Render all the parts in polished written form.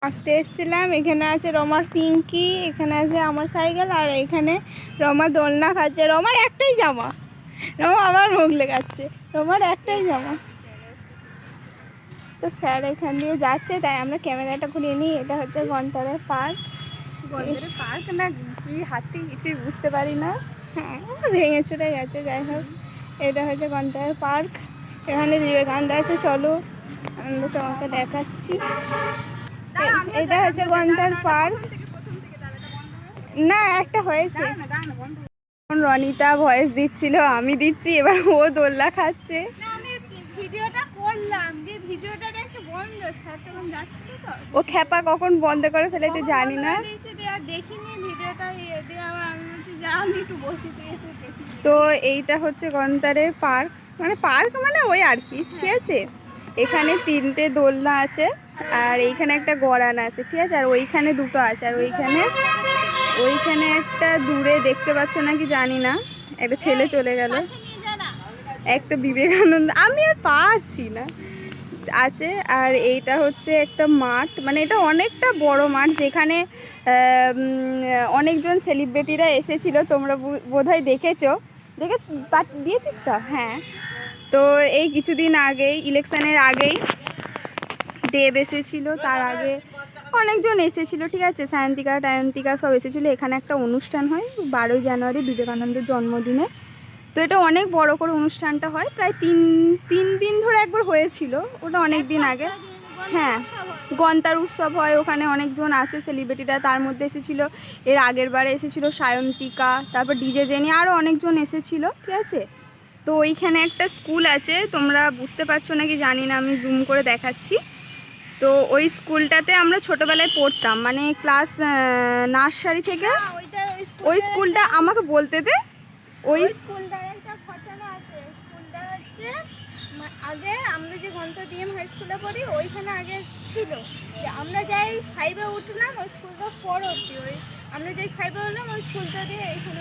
আঁকতে এসেছিলাম। এখানে আছে রমার পিঙ্কি, এখানে আছে আমার সাইকেল, আর এখানে রমা দোলনা খাচ্ছে। রমার একটাই জামা, রমা আবার মুখ লেগাচ্ছে, রমার একটাই জামা। তো স্যার এখান দিয়ে যাচ্ছে, তাই আমরা ক্যামেরাটা ঘুরিয়ে নিই। এটা হচ্ছে গন্তারের পার্ক। গন্তারের পার্ক না কি হাতি কিছুই বুঝতে পারি না। হ্যাঁ, ভেঙে চুরে গেছে, যাই হোক। এটা হচ্ছে গন্তারের পার্ক। এখানে বিবেকানন্দ আছে, চলো আমরা তোমাকে দেখাচ্ছি। এটা হচ্ছে গন্তার পার্ক। না, একটা হয়েছে। রনিতা ভয়েস দিচ্ছিল, আমি দিচ্ছি, এবার ও দোলনা খাচ্ছে। ও খেপা কখন বন্ধ করে ফেলেছে জানি না। তো এইটা হচ্ছে গন্তারের পার্ক, মানে পার্ক মানে ওই আর কি, ঠিক আছে। এখানে 3টে দোলনা আছে, আর এইখানে একটা গড়ান আছে, ঠিক আছে। আর ওইখানে 2টো আছে, আর ওইখানে একটা দূরে দেখতে পাচ্ছ নাকি জানি না, একটা ছেলে চলে গেল, একটা বিবেকানন্দ, আমি আর পাচ্ছি না, আছে। আর এইটা হচ্ছে একটা মাঠ, মানে এটা অনেকটা বড় মাঠ, যেখানে অনেকজন সেলিব্রিটিরা এসেছিল, তোমরা বোধহয় দেখেছো, দিয়েছিস তো। হ্যাঁ, তো এই কিছুদিন আগেই, ইলেকশনের আগেই দেব এসেছিল, তার আগে অনেকজন এসেছিল, ঠিক আছে। সায়ন্তিকা টায়ন্তিকা সব এসেছিলো। এখানে একটা অনুষ্ঠান হয় 12ই জানুয়ারি, বিবেকানন্দের জন্মদিনে। তো এটা অনেক বড় করে অনুষ্ঠানটা হয়, প্রায় তিন দিন ধরে একবার হয়েছিল, ওটা অনেক দিন আগে। হ্যাঁ, গন্তার উৎসব হয়, ওখানে অনেকজন আসে সেলিব্রিটিরা, তার মধ্যে এসেছিল, এর আগের বারে এসেছিল সায়ন্তিকা, তারপর ডিজে জেনি, আরও অনেকজন এসেছিল, ঠিক আছে। তো ওইখানে একটা স্কুল আছে, তোমরা বুঝতে পারছো নাকি জানি না, আমি জুম করে দেখাচ্ছি। তো ওই স্কুলটাতে আমরা ছোটোবেলায় পড়তাম, মানে ক্লাস নার্সারি থেকে। ওই স্কুলটা আমাকে বলতে দে। ওই স্কুলটার একটা ঘটনা আছে। স্কুলটা হচ্ছে আগে আমরা যে ঘন্টা ডিএম হাই স্কুলে পড়ি, ওইখানে আগে ছিল, আমরা যাই 5-এ উঠলাম, ওই স্কুলটা 4 অবধি, ওই আমরা যাই 5-এ হলাম, ওই স্কুলটা দিয়ে এইখানে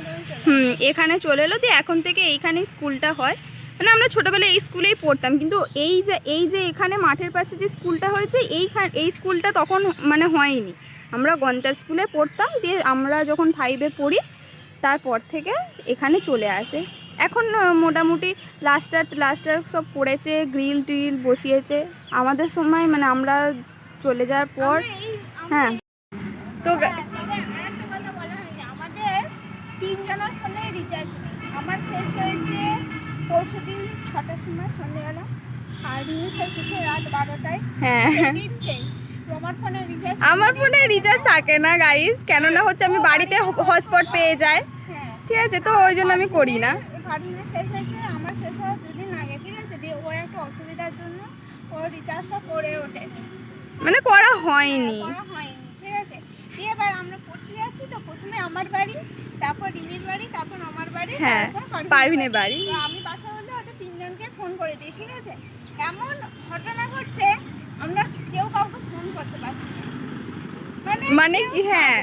এখানে চলে এলো, দিয়ে এখন থেকে এইখানেই স্কুলটা হয়। মানে আমরা ছোটোবেলায় এই স্কুলেই পড়তাম, কিন্তু এই যে এখানে মাঠের পাশে যে স্কুলটা হয়েছে, এই স্কুলটা তখন মানে হয়নি। আমরা গন্তার স্কুলে পড়তাম, দিয়ে আমরা যখন 5-এ পড়ি তারপর থেকে এখানে চলে আসে। এখন মোটামুটি প্লাস্টার সব পড়েছে, গ্রিল টিল বসিয়েছে। আমাদের সময় মানে আমরা চলে যাওয়ার পর, হ্যাঁ। তো আমাদের 3 জনের ফোনে রিচার্জ নেই। আমার শেষ হয়েছে পরশুদিন 6টার সময় সন্ধ্যেবেলা, আর রিচার্জ হচ্ছে রাত 12টায়। হ্যাঁ, আমার ফোনে রিচার্জ থাকে না গাইস, কেননা হচ্ছে আমি বাড়িতে হটস্পট পেয়ে যাই, ঠিক আছে। তো ওই জন্য আমি করি না। শেষ হয়েছে আমার, শেষ হওয়ার 2 দিন আগে, ঠিক আছে। দিয়ে ওর একটা অসুবিধার জন্য ওর রিচার্জটা করে ওঠে, মানে করা হয়নি, ঠিক আছে। দিয়ে এবার আমরা পড়তে যাচ্ছি, তো প্রথমে আমার বাড়ি, তারপর রিমির বাড়ি, তারপর আমার বাড়ি, তারপর পারভিনের বাড়ি। তো আমি বাসা হলে ওদের 3 জনকে ফোন করে দিই, ঠিক আছে। এমন ঘটনা ঘটছে, আমরা কেউ কাউকে ফোন করতে পারছি না, মানে কি। হ্যাঁ,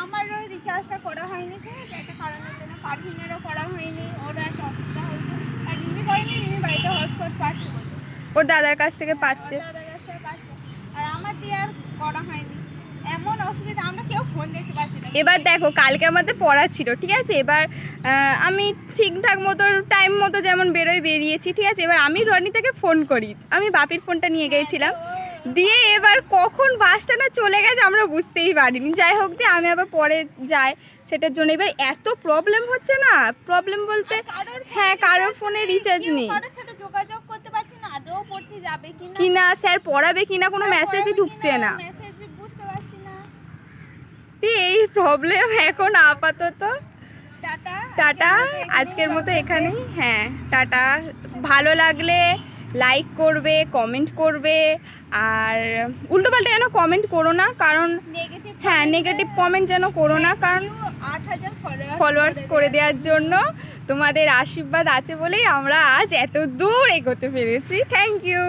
আমারও রিচার্জটা করা হয়নি, ঠিক আছে, একটা কারণের জন্য। পারভিনেরও করা হয়নি, ওর একটা অসুবিধা হয়েছে। আর রিমি করেনি, রিমি বাড়িতে হটস্পট পাচ্ছে, ওর দাদার কাছ থেকে পাচ্ছে, আর আমার দিয়ে আর করা হয়নি। এমন অসুবিধা, আমরা কেউ ফোন দেখতে পাচ্ছি না। এবার দেখো, কালকে আমাদের পড়া ছিল, ঠিক আছে। এবার আমি ঠিকঠাক মতো টাইম মতো যেমন বেরিয়েছি, ঠিক আছে। এবার আমি রনিতাকে ফোন করি, আমি বাপির ফোনটা নিয়ে গিয়েছিলাম, দিয়ে এবার কখন বাসটা না চলে গেছে আমরা বুঝতেই পারিনি। যাই হোক, যে আমি আবার পরে যাই, সেটার জন্য এবার এত প্রবলেম হচ্ছে না, প্রবলেম বলতে হ্যাঁ, কারোর ফোনে রিচার্জ নেই, যোগাযোগ করতে পারছি না, আদৌ পড়তে যাবে কিনা, স্যার পড়াবে কিনা, কোনো মেসেজই ঢুকছে না, বুঝতে পারছি না। এই প্রবলেম এখন আপাতত। টাটা, আজকের মতো এখানেই। হ্যাঁ, টাটা। ভালো লাগলে লাইক করবে, কমেন্ট করবে, আর উল্টোপাল্টা যেন কমেন্ট করো না, কারণ নেগেটিভ কমেন্ট যেন করো না, কারণ 8000 ফলোয়ার্স করে দেওয়ার জন্য তোমাদের আশীর্বাদ আছে বলেই আমরা আজ এত দূর এগোতে পেরেছি। Thank you.